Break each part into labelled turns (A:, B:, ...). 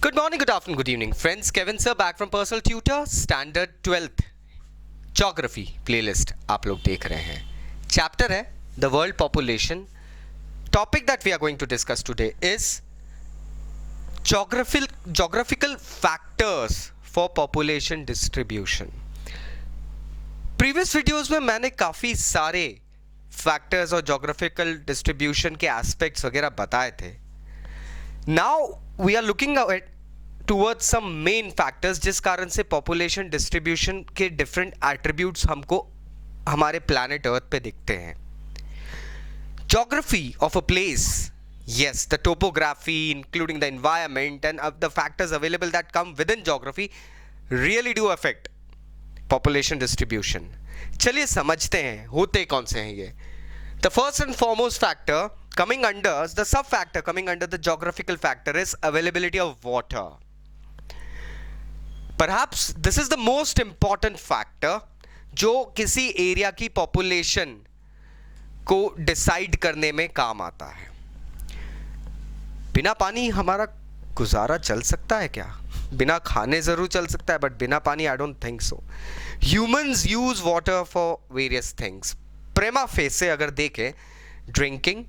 A: Good morning, good afternoon, good evening, friends. Kevin sir back from Personal Tutor, Standard 12th Geography playlist आप लोग देख रहे हैं. Chapter है The World Population. Topic that we are going to discuss today is geographical factors for population distribution. Previous videos में मैंने काफ़ी सारे factors और geographical distribution के aspects वगैरह बताए थे. Now we are looking at towards some main factors जिस कारण से population distribution के different attributes हमको हमारे planet Earth पे दिखते हैं. Geography of a place, yes, the topography including the environment and the factors available that come within geography really do affect population distribution. चलिए समझते हैं होते कौन से हैं ये. The first and foremost factor coming under the sub-factor coming under the geographical factor is availability of water. Perhaps this is the most important factor जो किसी एरिया की population को डिसाइड करने में काम आता है. बिना पानी हमारा गुजारा चल सकता है क्या? बिना खाने जरूर चल सकता है, बट बिना पानी I don't think so. Humans use water for various things. Prema face से अगर देखें, ड्रिंकिंग,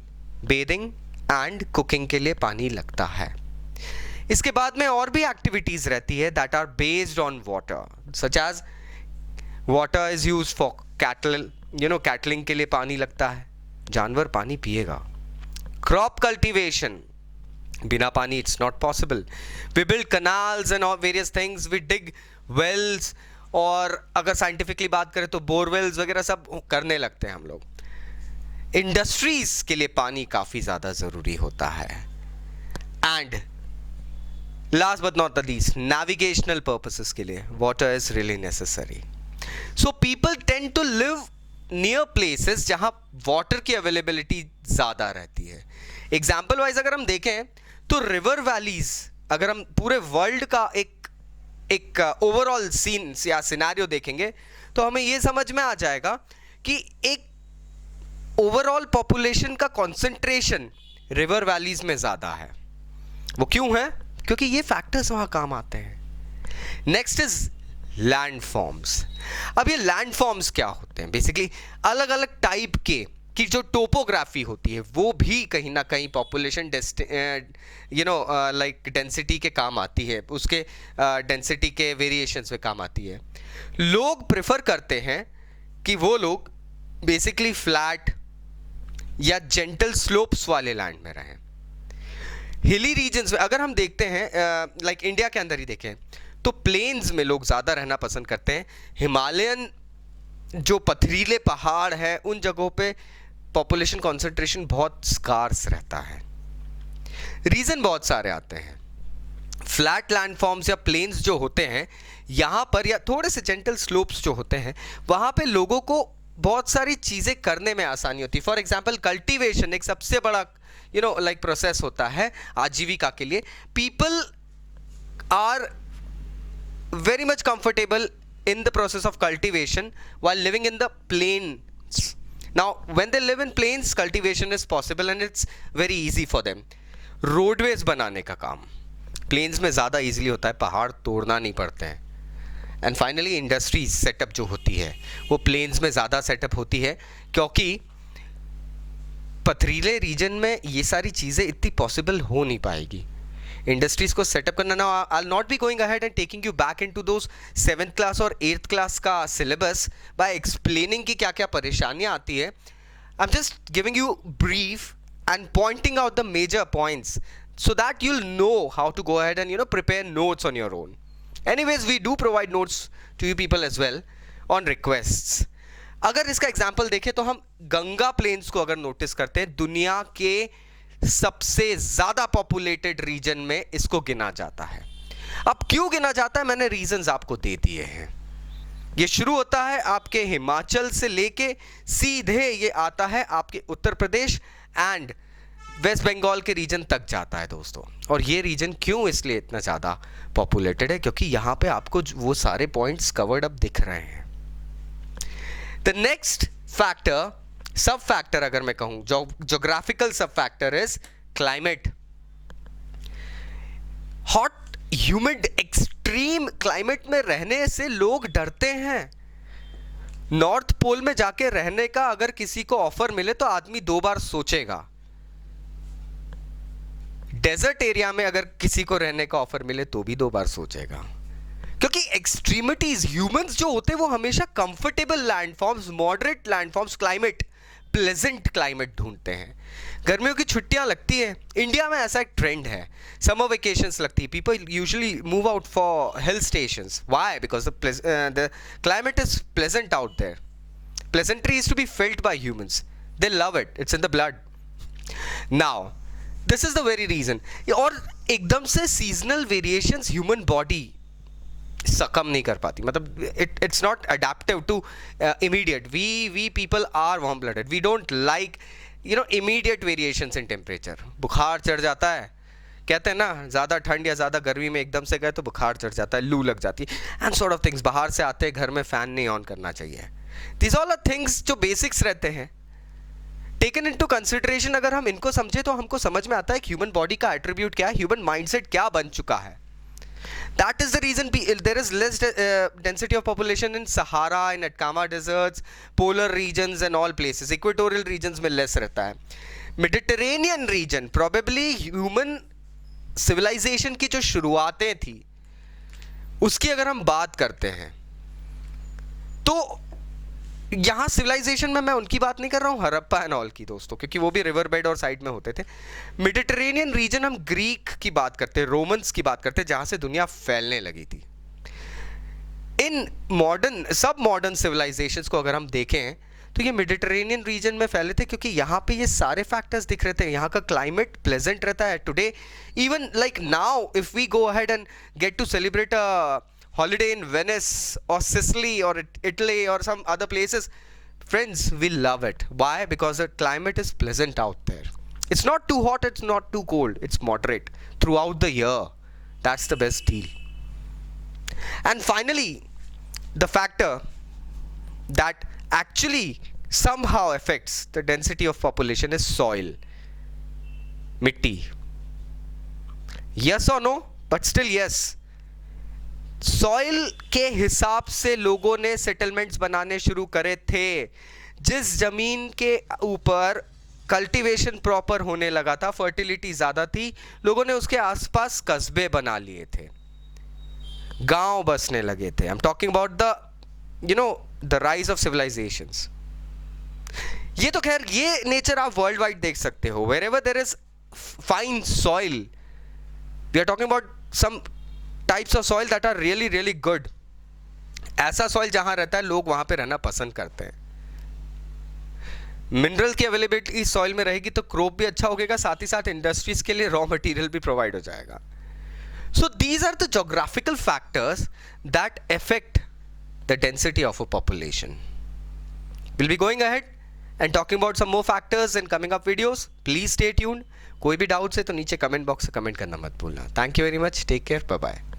A: बेदिंग एंड कुकिंग के लिए पानी लगता है. इसके बाद में और भी एक्टिविटीज रहती है that are based on water, such as water is use for cattle, cattling के लिए पानी लगता है, जानवर पानी पिएगा. क्रॉप कल्टीवेशन, बिना पानी it's not possible. We build canals and all various things, we dig wells, और अगर साइंटिफिकली बात करें तो बोरवेल्स वगैरह सब करने लगते हैं हम लोग. इंडस्ट्रीज के लिए पानी काफी ज्यादा जरूरी होता है. And last but not the least, navigational purposes के लिए water is really necessary. So people tend to live near places जहां वाटर की अवेलेबिलिटी ज्यादा रहती है. एग्जाम्पल वाइज अगर हम देखें तो रिवर वैलीज, अगर हम पूरे वर्ल्ड का एक ओवरऑल सीन या सिनेरियो देखेंगे तो हमें यह समझ में आ जाएगा कि एक ओवरऑल पॉपुलेशन का कंसंट्रेशन रिवर वैलीज में ज्यादा है. वो क्यों है? क्योंकि ये फैक्टर्स वहां काम आते हैं. Next is land forms. अब ये लैंड फॉर्म्स क्या होते हैं? बेसिकली अलग अलग टाइप की जो टोपोग्राफी होती है वो भी कहीं ना कहीं पॉपुलेशन लाइक डेंसिटी के काम आती है, उसके डेंसिटी के वेरिएशंस में काम आती है. लोग प्रेफर करते हैं कि वो लोग बेसिकली फ्लैट या जेंटल स्लोप्स वाले लैंड में रहें. हिली रीजन्स में अगर हम देखते हैं, लाइक इंडिया के अंदर ही देखें तो प्लेन्स में लोग ज़्यादा रहना पसंद करते हैं. हिमालयन जो पथरीले पहाड़ हैं उन जगहों पे पॉपुलेशन कंसंट्रेशन बहुत स्कार्स रहता है. रीज़न बहुत सारे आते हैं. फ्लैट लैंडफॉर्म्स या प्लेन्स जो होते हैं यहाँ पर, या थोड़े से जेंटल स्लोप्स जो होते हैं, वहाँ पे लोगों को बहुत सारी चीज़ें करने में आसानी होती है. फॉर एग्जांपल कल्टीवेशन एक सबसे बड़ा लाइक प्रोसेस होता है आजीविका के लिए. People are very much comfortable in the process of cultivation while living in the plains. Now when they live in plains, cultivation is possible and it's very easy for them. roadways बनाने का काम plains में ज़्यादा easily होता है, पहाड़ तोड़ना नहीं पड़ते हैं. and finally industries setup जो होती है वो plains में ज़्यादा setup होती है, क्योंकि पथरीले रीजन में ये सारी चीज़ें इतनी पॉसिबल हो नहीं पाएगी इंडस्ट्रीज को सेटअप करना. ना I will not be going ahead and taking you back into those 7th class और 8th क्लास का सिलेबस बाय एक्सप्लेनिंग कि क्या क्या परेशानियां आती है. I am just giving you brief and pointing out the major points so that you'll know how to go ahead and prepare notes on your own. Anyways, we do provide notes to you people as well on requests. अगर इसका example देखें तो हम Ganga planes को अगर notice करते हैं, दुनिया के सबसे ज्यादा पॉपुलेटेड रीजन में इसको गिना जाता है. अब क्यों गिना जाता है मैंने रीजंस आपको दे दिए हैं. ये शुरू होता है आपके हिमाचल से लेके सीधे ये आता है आपके उत्तर प्रदेश एंड वेस्ट बंगाल के रीजन तक जाता है दोस्तों. और ये रीजन क्यों इसलिए इतना ज़्यादा पॉपुलेटेड है? क्योंकि यहाँ पे आपको वो सारे पॉइंट्स कवर्ड अप दिख रहे हैं. द नेक्स्ट फैक्टर, सब फैक्टर अगर मैं कहूँ, जोग्राफिकल सब factor is climate. Hot humid extreme climate में रहने से लोग डरते हैं। नॉर्थ पोल में जाके रहने का अगर किसी को ऑफर मिले तो आदमी 2 बार सोचेगा। डेजर्ट एरिया में अगर किसी को रहने का ऑफर मिले तो भी 2 बार सोचेगा, क्योंकि एक्सट्रीमिटीज, ह्यूमंस जो होते हैं वो हमेशा comfortable landforms, moderate landforms, climate, pleasant climate ढूंढते हैं। गर्मियों की छुट्टियां लगती है, इंडिया में ऐसा एक ट्रेंड है, समर वेकेशंस लगती है, people usually move out for hill stations. Why? Because the climate is pleasant out there. Pleasantry is to be felt by humans, they love it, it's in the blood. Now this is the very reason. और एकदम से seasonal variations human body सकम नहीं कर पाती, मतलब it's not adaptive to immediate. We people are warm blooded, we don't like immediate variations in temperature. बुखार चढ़ जाता है, कहते हैं ना, ज़्यादा ठंड या ज़्यादा गर्मी में एकदम से गए तो बुखार चढ़ जाता है, लू लग जाती है, एंड सॉर्ट ऑफ थिंग्स। बाहर से आते हैं, घर में फ़ैन नहीं ऑन करना चाहिए। दिस ऑल आर थिंग्स जो बेसिक्स रहते हैं, टेकन इनटू कंसिडरेशन। अगर हम इनको समझे तो हमको समझ में आता है कि ह्यूमन बॉडी का एट्रीब्यूट क्या है, ह्यूमन माइंडसेट क्या बन चुका है। That is the reason there is less density of population in Sahara, in Atacama deserts, polar regions and all places. Equatorial regions में less रहता है। Mediterranean region probably human civilization की जो शुरुआतें थी उसकी अगर हम बात करते हैं तो यहाँ सिविलाइजेशन में मैं उनकी बात नहीं कर रहा हूँ, हड़प्पा एंड ऑल की दोस्तों, क्योंकि वो भी रिवर बेड और साइड में होते थे। मेडिटेरेनियन रीजन, हम ग्रीक की बात करते हैं, रोमन्स की बात करते हैं, जहाँ से दुनिया फैलने लगी थी। इन मॉडर्न, सब मॉडर्न सिविलाइजेशंस को अगर हम देखें तो ये मेडिटेरेनियन रीजन में फैले थे, क्योंकि यहाँ पे ये सारे फैक्टर्स दिख रहे थे। यहाँ का क्लाइमेट प्लेजेंट रहता है। Today even like now if we go ahead and get to celebrate a holiday in Venice or Sicily or Italy or some other places, friends, we love it. Why? Because the climate is pleasant out there. It's not too hot, it's not too cold, it's moderate throughout the year. That's the best deal. And finally, the factor that actually somehow affects the density of population is soil, mitti. Yes or no? But still yes. Soil के हिसाब से लोगों ने settlements बनाने शुरू करे थे। जिस जमीन के ऊपर कल्टीवेशन प्रॉपर होने लगा था, फर्टिलिटी ज़्यादा थी, लोगों ने उसके आसपास कस्बे बना लिए थे, गांव बसने लगे थे। I am talking about the rise of civilisations. ये तो खैर ये नेचर आप वर्ल्ड वाइड देख सकते हो। Wherever there is fine soil, we are talking about some types of soil that are really really good. ऐसा सॉइल जहां रहता है लोग वहां पे रहना पसंद करते हैं। मिनरल की अवेलेबिलिटी सॉइल में रहेगी तो क्रॉप भी अच्छा होगा, साथ ही साथ इंडस्ट्रीज के लिए रॉ मटेरियल भी प्रोवाइड हो जाएगा। So these are the geographical factors that affect the density of a population. Will be going ahead and talking about some more factors in coming up videos. Please stay tuned. कोई भी doubts है तो नीचे comment box से comment करना मत भूलना। Thank you very much. Take care. Bye bye.